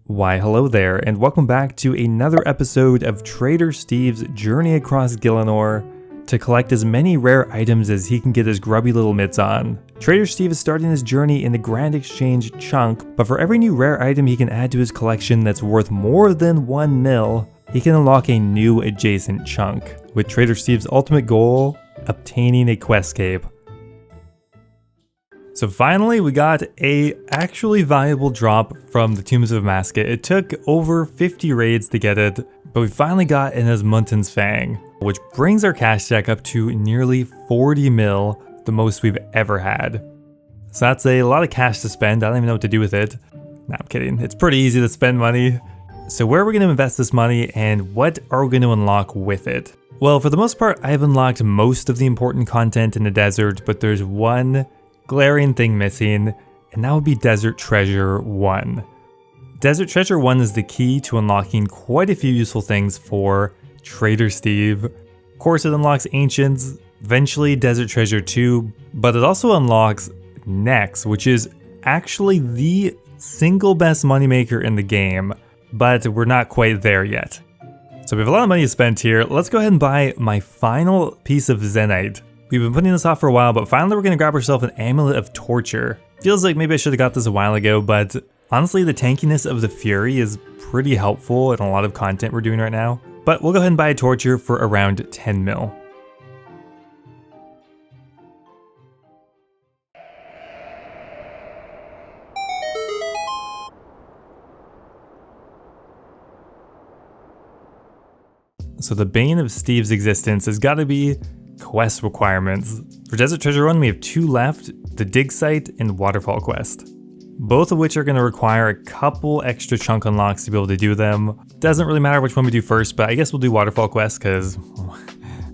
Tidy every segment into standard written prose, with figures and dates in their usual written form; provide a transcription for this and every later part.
Why hello there, and welcome back to another episode of Trader Steve's journey across Gilenor to collect as many rare items as he can get his grubby little mitts on. Trader Steve is starting his journey in the Grand Exchange chunk, but for every new rare item he can add to his collection that's worth more than 1 mil, he can unlock a new adjacent chunk, with Trader Steve's ultimate goal, obtaining a quest cape. So finally we got a actually valuable drop from the Tombs of Masket. It took over 50 raids to get it, but we finally got in Asmunten's Fang, which brings our cash stack up to nearly 40 mil, the most we've ever had. So that's a lot of cash to spend. I don't even know what to do with it. Nah, I'm kidding. It's pretty easy to spend money. So where are we going to invest this money and what are we going to unlock with it? Well, for the most part, I've unlocked most of the important content in the desert, but there's one glaring thing missing, and that would be Desert Treasure 1. Desert Treasure 1 is the key to unlocking quite a few useful things for Trader Steve. Of course, it unlocks Ancients, eventually Desert Treasure 2, but it also unlocks Nex, which is actually the single best moneymaker in the game, but we're not quite there yet. So we have a lot of money to spend here. Let's go ahead and buy my final piece of Zenite. We've been putting this off for a while, but finally we're going to grab ourselves an Amulet of Torture. Feels like maybe I should have got this a while ago, but honestly the tankiness of the Fury is pretty helpful in a lot of content we're doing right now. But we'll go ahead and buy a Torture for around 10 mil. So the bane of Steve's existence has got to be quest requirements. For Desert Treasure 1, we have 2 left, the Dig Site and Waterfall quest. Both of which are going to require a couple extra chunk unlocks to be able to do them. Doesn't really matter which one we do first, but I guess we'll do Waterfall quest because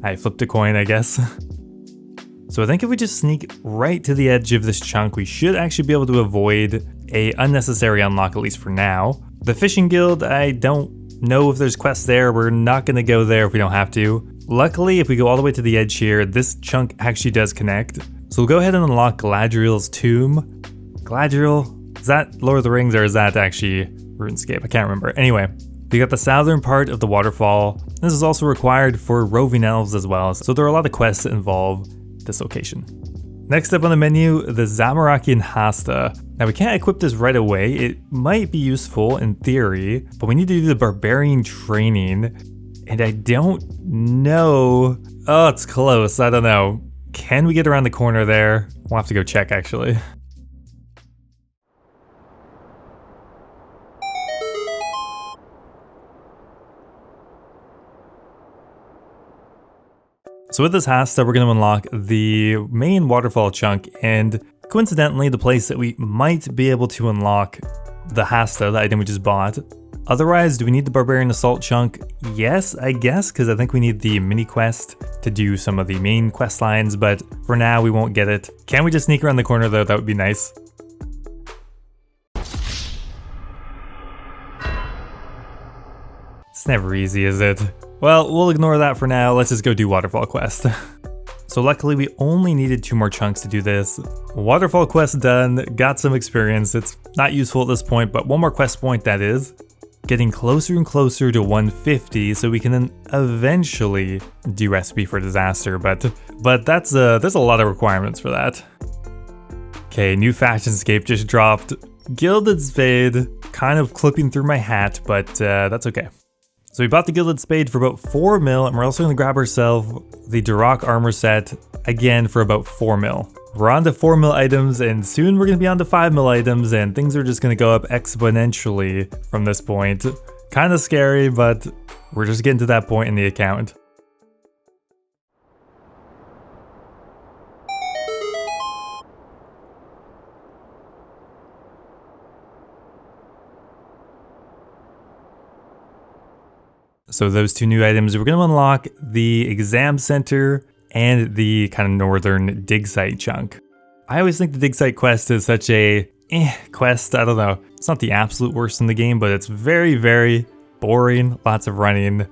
I flipped a coin, I guess. So I think if we just sneak right to the edge of this chunk, we should actually be able to avoid a unnecessary unlock, at least for now. The Fishing Guild, I don't know if there's quests there. We're not going to go there if we don't have to. Luckily, if we go all the way to the edge here, this chunk actually does connect. So we'll go ahead and unlock Galadriel's tomb. Galadriel, is that Lord of the Rings or is that actually Runescape? I can't remember. Anyway, we got the southern part of the waterfall. This is also required for roving elves as well, so there are a lot of quests that involve this location. Next up on the menu, the Zamorakian Hasta. Now we can't equip this right away. It might be useful in theory, but we need to do the barbarian training. And I don't know. Oh, it's close. I don't know. Can we get around the corner there? We'll have to go check actually. So with this Hasta, we're going to unlock the main waterfall chunk, and coincidentally, the place that we might be able to unlock the Hasta, the item we just bought. Otherwise, do we need the Barbarian Assault chunk? Yes, I guess, because I think we need the mini quest to do some of the main quest lines, but for now we won't get it. Can we just sneak around the corner though? That would be nice. It's never easy, is it? Well, we'll ignore that for now. Let's just go do Waterfall quest. So luckily we only needed 2 more chunks to do this. Waterfall quest done, got some experience. It's not useful at this point, but 1 more quest point that is. Getting closer and closer to 150, so we can then eventually do Recipe for Disaster, but that's there's a lot of requirements for that. Okay, new Factionscape just dropped. Gilded Spade, kind of clipping through my hat, but that's okay. So we bought the Gilded Spade for about 4 mil, and we're also going to grab ourselves the Duroc armor set, again for about 4 mil. We're on to 4 mil items, and soon we're going to be on to 5 mil items, and things are just going to go up exponentially from this point. Kind of scary, but we're just getting to that point in the account. So those 2 new items, we're going to unlock the Exam Center and the kind of northern Dig Site chunk. I always think the Dig Site quest is such a quest, I don't know. It's not the absolute worst in the game, but it's very, very boring, lots of running.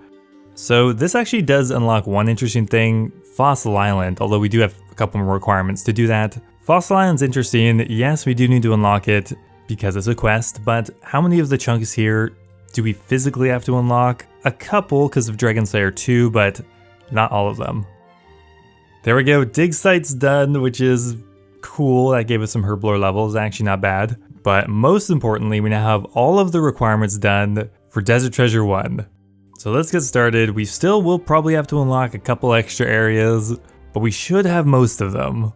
So this actually does unlock one interesting thing, Fossil Island, although we do have a couple more requirements to do that. Fossil Island's interesting, yes, we do need to unlock it. because it's a quest, but how many of the chunks here do we physically have to unlock? A couple because of Dragon Slayer 2, but not all of them. There we go, dig site's done, which is cool. That gave us some herblore levels, actually not bad. But most importantly, we now have all of the requirements done for Desert Treasure 1. So let's get started. We still will probably have to unlock a couple extra areas, but we should have most of them.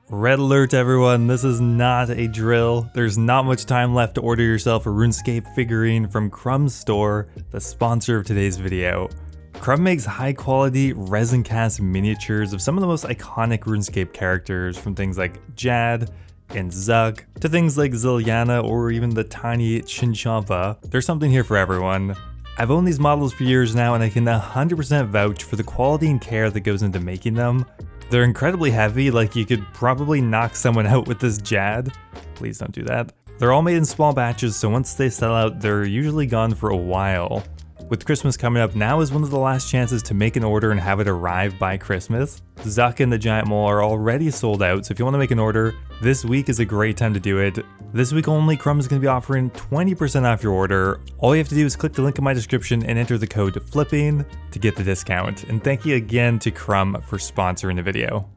Red alert everyone, this is not a drill. There's not much time left to order yourself a RuneScape figurine from Crumb's store, the sponsor of today's video. Crumb makes high quality resin cast miniatures of some of the most iconic RuneScape characters, from things like Jad and Zug to things like Ziliana or even the tiny Chinchompa. There's something here for everyone. I've owned these models for years now and I can 100% vouch for the quality and care that goes into making them. They're incredibly heavy, like you could probably knock someone out with this Jad. Please don't do that. They're all made in small batches, so once they sell out, they're usually gone for a while. With Christmas coming up, now is one of the last chances to make an order and have it arrive by Christmas. Zuck and the Giant Mole are already sold out, so if you want to make an order, this week is a great time to do it. This week only, Crumb is going to be offering 20% off your order. All you have to do is click the link in my description and enter the code FLIPPING to get the discount. And thank you again to Crumb for sponsoring the video.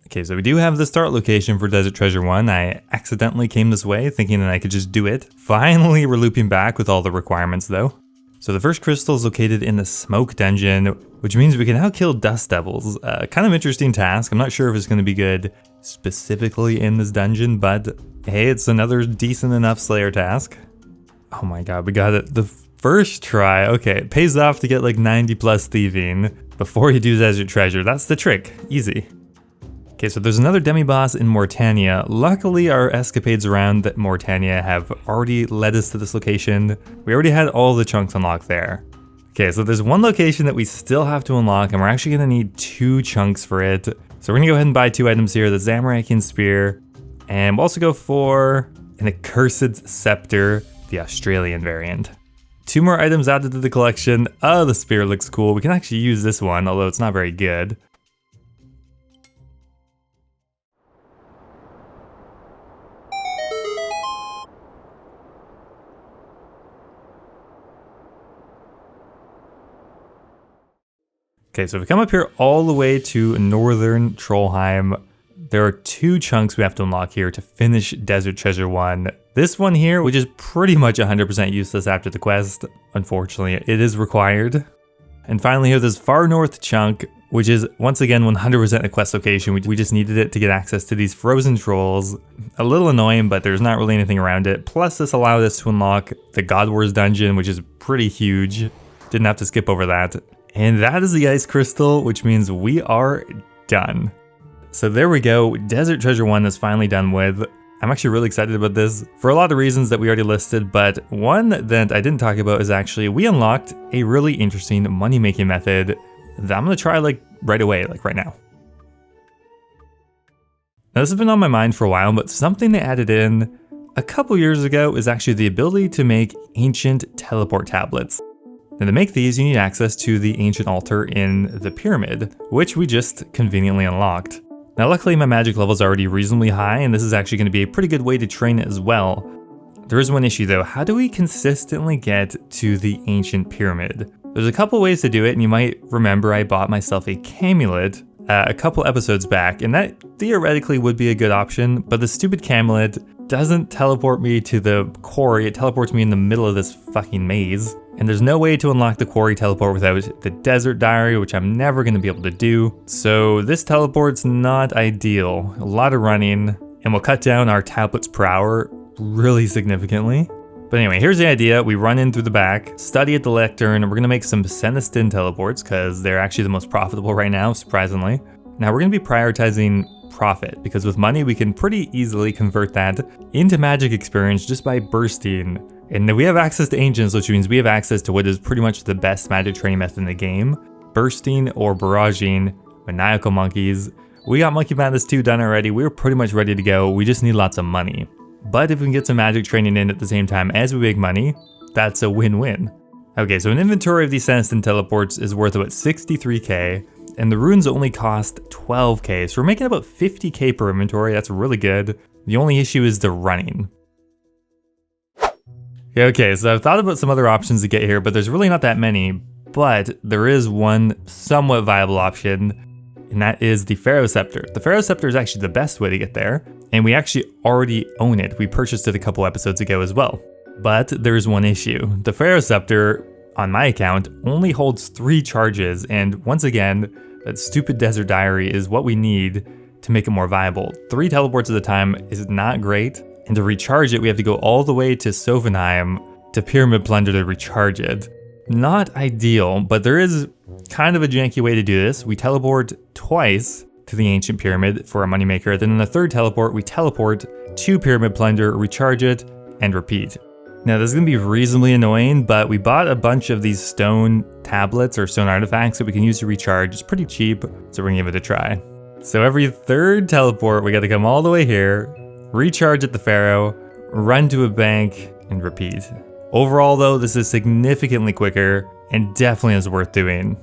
Okay, so we do have the start location for Desert Treasure 1. I accidentally came this way thinking that I could just do it. Finally, we're looping back with all the requirements though. So the first crystal is located in the Smoke Dungeon, which means we can now kill Dust Devils. Kind of interesting task. I'm not sure if it's going to be good specifically in this dungeon, but hey, it's another decent enough Slayer task. Oh my god, we got it the first try. Okay, it pays off to get like 90 plus thieving before you do Desert Treasure. That's the trick. Easy. Okay, so there's another demi-boss in Mortania. Luckily, our escapades around Mortania have already led us to this location. We already had all the chunks unlocked there. Okay, so there's one location that we still have to unlock, and we're actually gonna need 2 chunks for it. So we're gonna go ahead and buy 2 items here, the Zamorakian Spear, and we'll also go for an Accursed Scepter, the Australian variant. 2 more items added to the collection. Oh, the spear looks cool. We can actually use this one, although it's not very good. Okay, so if we come up here all the way to Northern Trollheim, there are 2 chunks we have to unlock here to finish Desert Treasure 1. This one here, which is pretty much 100% useless after the quest. Unfortunately, it is required. And finally here, this Far North chunk, which is once again 100% a quest location. We just needed it to get access to these frozen trolls. A little annoying, but there's not really anything around it. Plus this allowed us to unlock the God Wars dungeon, which is pretty huge. Didn't have to skip over that. And that is the ice crystal, which means we are done. So there we go, Desert Treasure 1 is finally done with. I'm actually really excited about this for a lot of reasons that we already listed, but one that I didn't talk about is actually we unlocked a really interesting money-making method that I'm gonna try like right away, like right now. Now this has been on my mind for a while, but something they added in a couple years ago is actually the ability to make ancient teleport tablets. Now to make these, you need access to the ancient altar in the pyramid, which we just conveniently unlocked. Now luckily my magic level is already reasonably high, and this is actually going to be a pretty good way to train it as well. There is one issue though, how do we consistently get to the ancient pyramid? There's a couple ways to do it, and you might remember I bought myself a Camulet a couple episodes back, and that theoretically would be a good option, but the stupid Camulet doesn't teleport me to the quarry, it teleports me in the middle of this fucking maze. And there's no way to unlock the quarry teleport without the desert diary, which I'm never going to be able to do. So this teleport's not ideal. A lot of running, and we'll cut down our tablets per hour really significantly. But anyway, here's the idea. We run in through the back, study at the lectern, and we're going to make some Senestin teleports because they're actually the most profitable right now, surprisingly. Now we're going to be prioritizing profit because with money we can pretty easily convert that into magic experience just by bursting. And we have access to ancients, which means we have access to what is pretty much the best magic training method in the game. Bursting or barraging, maniacal monkeys. We got Monkey Madness 2 done already, we were pretty much ready to go, we just need lots of money. But if we can get some magic training in at the same time as we make money, that's a win-win. Okay, so an inventory of these Senestin teleports is worth about 63k, and the runes only cost 12k, so we're making about 50k per inventory, that's really good. The only issue is the running. Okay, so I've thought about some other options to get here, but there's really not that many. But there is one somewhat viable option, and that is the Pharaoh Scepter. The Pharaoh Scepter is actually the best way to get there, and we actually already own it. We purchased it a couple episodes ago as well. But there's one issue. The Pharaoh Scepter, on my account, only holds 3 charges, and once again, that stupid Desert Diary is what we need to make it more viable. 3 teleports at a time is not great, and to recharge it, we have to go all the way to Sovenheim to Pyramid Plunder to recharge it. Not ideal, but there is kind of a janky way to do this. We teleport twice to the Ancient Pyramid for our moneymaker, then in the 3rd teleport, we teleport to Pyramid Plunder, recharge it, and repeat. Now this is going to be reasonably annoying, but we bought a bunch of these stone tablets or stone artifacts that we can use to recharge. It's pretty cheap, so we're going to give it a try. So every 3rd teleport, we got to come all the way here, recharge at the Pharaoh, run to a bank, and repeat. Overall though, this is significantly quicker and definitely is worth doing.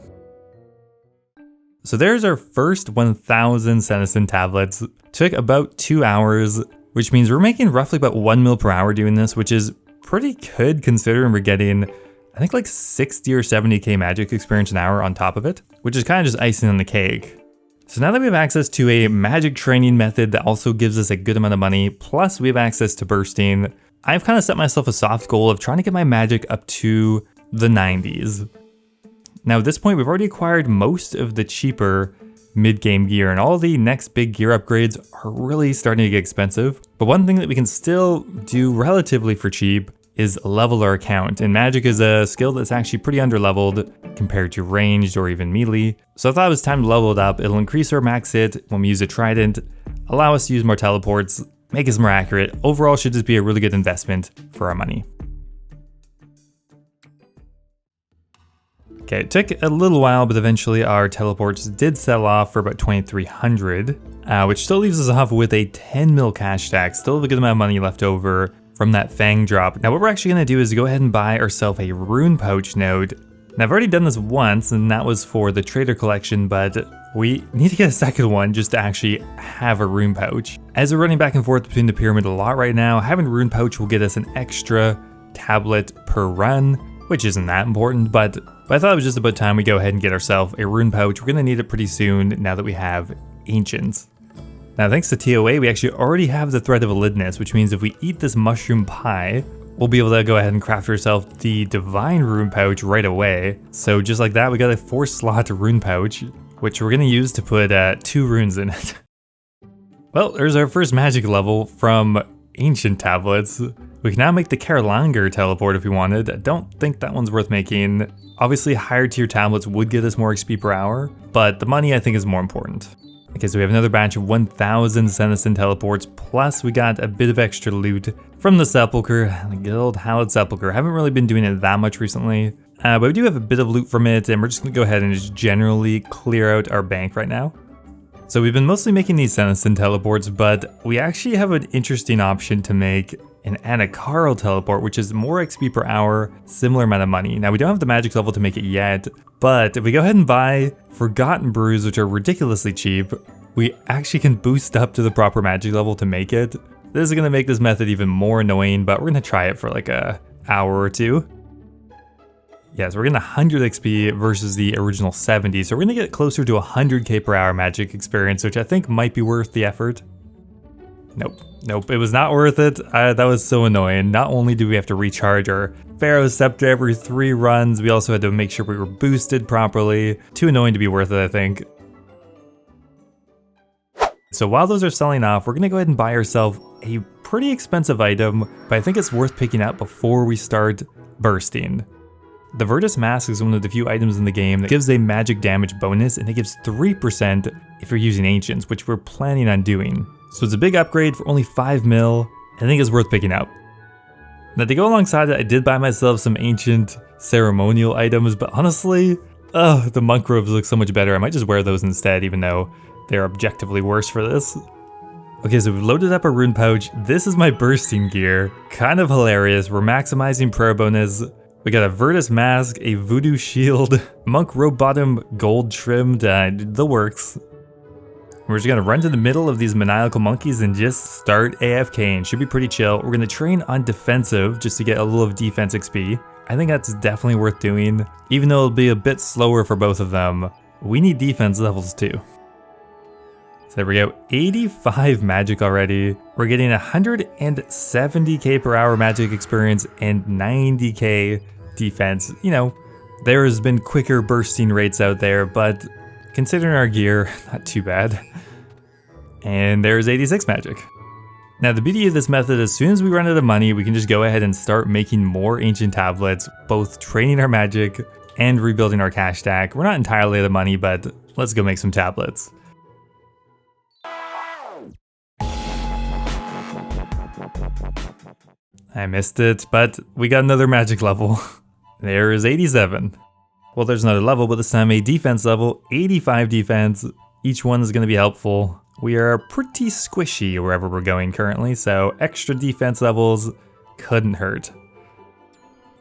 So there's our first 1,000 Senesin tablets. Took about 2 hours, which means we're making roughly about 1 mil per hour doing this, which is pretty good considering we're getting, I think like 60 or 70k magic experience an hour on top of it, which is kind of just icing on the cake. So now that we have access to a magic training method that also gives us a good amount of money, plus we have access to bursting, I've kind of set myself a soft goal of trying to get my magic up to the 90s. Now at this point, we've already acquired most of the cheaper mid-game gear, and all the next big gear upgrades are really starting to get expensive. But one thing that we can still do relatively for cheap is level our account, and magic is a skill that's actually pretty underleveled compared to ranged or even melee. So I thought it was time to level it up. It'll increase our max hit when we use a trident, allow us to use more teleports, make us more accurate. Overall, should just be a really good investment for our money. Okay, it took a little while, but eventually our teleports did sell off for about 2,300, which still leaves us off with a 10 mil cash stack. Still have a good amount of money left over from that Fang drop. Now what we're actually going to do is go ahead and buy ourselves a rune pouch node. Now I've already done this once, and that was for the trader collection, but we need to get a second one just to actually have a rune pouch. As we're running back and forth between the pyramid a lot right now, having a rune pouch will get us an extra tablet per run, which isn't that important, but I thought it was just about time we go ahead and get ourselves a rune pouch. We're going to need it pretty soon now that we have ancients. Now thanks to TOA, we actually already have the Thread of Elidness, which means if we eat this mushroom pie, we'll be able to go ahead and craft ourselves the divine rune pouch right away. So just like that, we got a 4-slot rune pouch, which we're going to use to put 2 runes in it. Well, there's our first magic level from ancient tablets. We can now make the Karalanger teleport if we wanted. I don't think that one's worth making. Obviously higher tier tablets would get us more XP per hour, but the money I think is more important. Okay, so we have another batch of 1,000 Senesin teleports, plus we got a bit of extra loot from the Sepulchre, the good old Hallowed Sepulchre. Haven't really been doing it that much recently, but we do have a bit of loot from it, and we're just gonna go ahead and just generally clear out our bank right now. So we've been mostly making these Senesin teleports, but we actually have an interesting option to make an Anacarl teleport, which is more XP per hour, similar amount of money. Now we don't have the magic level to make it yet, but if we go ahead and buy Forgotten Brews, which are ridiculously cheap, we actually can boost up to the proper magic level to make it. This is gonna make this method even more annoying, but we're gonna try it for like an hour or two. Yeah, so we're getting 100 XP versus the original 70, so we're gonna get closer to 100k per hour magic experience, which I think might be worth the effort. Nope, it was not worth it. That was so annoying. Not only do we have to recharge our Pharaoh Scepter every 3 runs, we also had to make sure we were boosted properly. Too annoying to be worth it, I think. So while those are selling off, we're gonna go ahead and buy ourselves a pretty expensive item, but I think it's worth picking up before we start bursting. The Virtus Mask is one of the few items in the game that gives a magic damage bonus, and it gives 3% if you're using Ancients, which we're planning on doing. So it's a big upgrade for only 5 mil, I think it's worth picking up. Now to go alongside it, I did buy myself some ancient ceremonial items, but honestly, the monk robes look so much better. I might just wear those instead, even though they're objectively worse for this. Okay, so we've loaded up a rune pouch. This is my bursting gear. Kind of hilarious. We're maximizing prayer bonus. We got a Virtus Mask, a Voodoo Shield, monk robe bottom gold trimmed, the works. We're just gonna run to the middle of these maniacal monkeys and just start AFKing. Should be pretty chill. We're gonna train on defensive just to get a little of defense XP. I think that's definitely worth doing. Even though it'll be a bit slower for both of them, we need defense levels too. So there we go, 85 magic already. We're getting 170k per hour magic experience and 90k defense. You know, there has been quicker bursting rates out there, but considering our gear, not too bad. And there's 86 magic. Now the beauty of this method, as soon as we run out of money, we can just go ahead and start making more ancient tablets, both training our magic and rebuilding our cash stack. We're not entirely out of money, but let's go make some tablets. I missed it, but we got another magic level. There is 87. Well, there's another level, but this time a defense level, 85 defense. Each one is going to be helpful. We are pretty squishy wherever we're going currently, so extra defense levels couldn't hurt.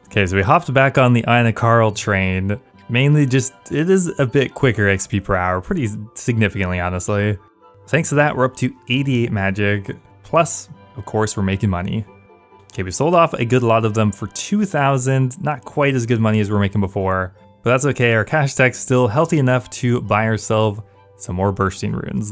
Okay, so we hopped back on the minecarts train. Mainly just, it is a bit quicker XP per hour, pretty significantly honestly. Thanks to that, we're up to 88 magic, plus, of course, we're making money. Okay, we sold off a good lot of them for 2,000, not quite as good money as we were making before, but that's okay, our cash stack's still healthy enough to buy ourselves some more bursting runes.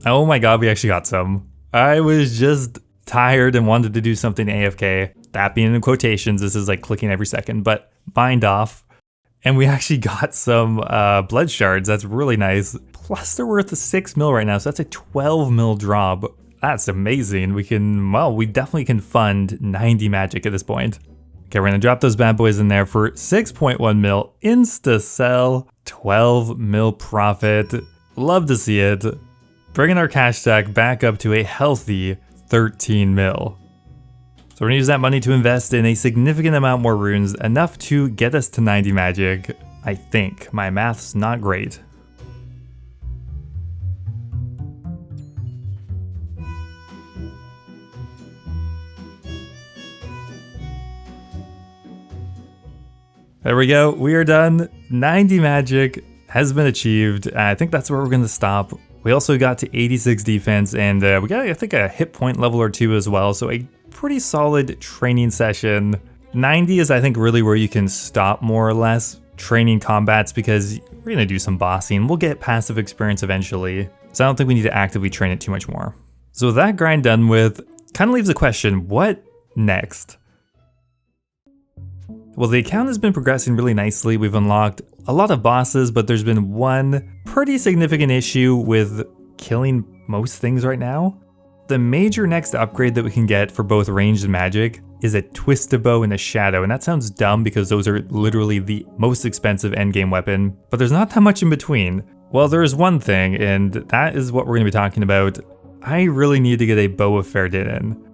Oh my god, we actually got some. I was just tired and wanted to do something AFK. That being in quotations, this is like clicking every second, but bind off. And we actually got some blood shards, that's really nice. Plus they're worth 6 mil right now, so that's a 12 mil drop. That's amazing. We can, well, we definitely can fund 90 magic at this point. Okay, we're gonna drop those bad boys in there for 6.1 mil, insta sell, 12 mil profit. Love to see it. Bringing our cash stack back up to a healthy 13 mil. So we're gonna use that money to invest in a significant amount more runes, enough to get us to 90 magic. I think. My math's not great. There we go, we are done. 90 magic has been achieved. I think that's where we're gonna stop. We also got to 86 defense, and we got, I think, a hit point level or 2 as well, so a pretty solid training session. 90 is, I think, really where you can stop more or less training combats, because we're gonna do some bossing. We'll get passive experience eventually, so I don't think we need to actively train it too much more. So with that grind done with, kind of leaves the question, what next? Well, the account has been progressing really nicely. We've unlocked a lot of bosses, but there's been one pretty significant issue with killing most things right now. The major next upgrade that we can get for both ranged and magic is a twisted bow and a shadow, and that sounds dumb because those are literally the most expensive endgame weapon, but there's not that much in between. Well, there is one thing, and that is what we're going to be talking about. I really need to get a bow of Ferdinand.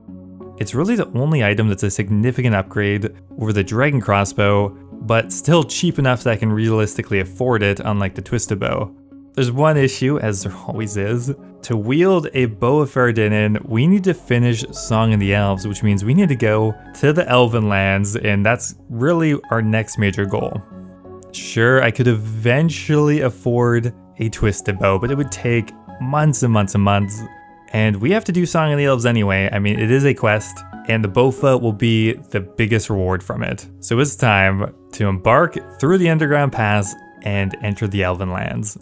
It's really the only item that's a significant upgrade over the dragon crossbow, but still cheap enough that I can realistically afford it, unlike the twisted bow. There's one issue, as there always is. To wield a bow of Ferdinand, we need to finish Song of the Elves, which means we need to go to the Elven lands, and that's really our next major goal. Sure, I could eventually afford a twisted bow, but it would take months and months and months. And we have to do Song of the Elves anyway. I mean, it is a quest, and the Bofa will be the biggest reward from it. So it's time to embark through the underground pass and enter the Elven lands.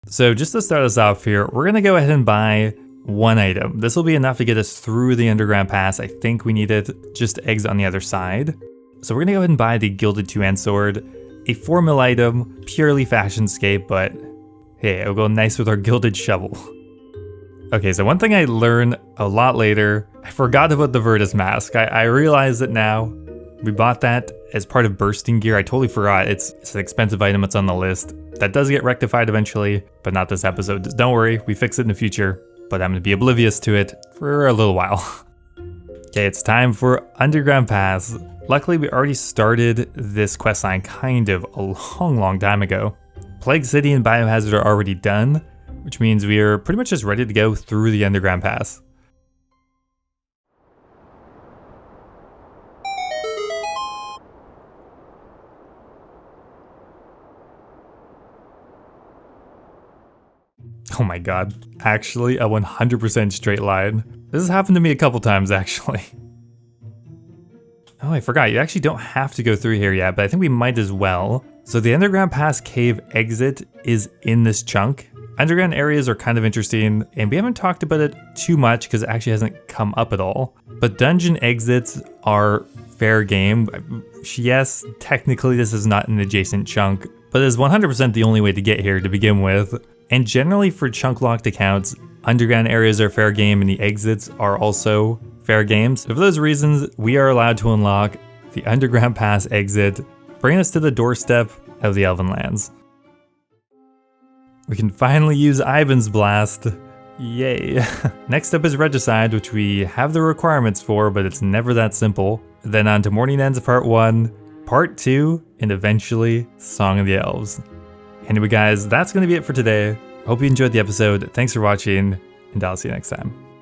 So just to start us off here, we're gonna go ahead and buy one item. This will be enough to get us through the underground pass. I think we need it just to exit on the other side. So we're gonna go ahead and buy the Gilded Two-Hand Sword, a 4 mil item, purely fashionscape, but hey, it'll go nice with our Gilded Shovel. Okay, so one thing I learned a lot later, I forgot about the Virtus Mask. I realized it now. We bought that as part of bursting gear. I totally forgot. It's an expensive item, it's on the list. That does get rectified eventually, but not this episode. Don't worry, we fix it in the future, but I'm gonna be oblivious to it for a little while. Okay, it's time for Underground Pass. Luckily, we already started this questline kind of a long time ago. Plague City and Biohazard are already done, which means we are pretty much just ready to go through the Underground Pass. Oh my god. Actually, a 100% straight line. This has happened to me a couple times, actually. Oh, I forgot. You actually don't have to go through here yet, but I think we might as well. So the Underground Pass cave exit is in this chunk. Underground areas are kind of interesting, and we haven't talked about it too much because it actually hasn't come up at all. But dungeon exits are fair game. Yes, technically this is not an adjacent chunk, but it is 100% the only way to get here to begin with. And generally for chunk locked accounts, underground areas are fair game and the exits are also fair games. So for those reasons, we are allowed to unlock the Underground Pass exit, bringing us to the doorstep of the Elven Lands. We can finally use Ivan's Blast. Yay. Next up is Regicide, which we have the requirements for, but it's never that simple. Then on to Morning Ends Part 1, Part 2, and eventually Song of the Elves. Anyway guys, that's going to be it for today. Hope you enjoyed the episode. Thanks for watching, and I'll see you next time.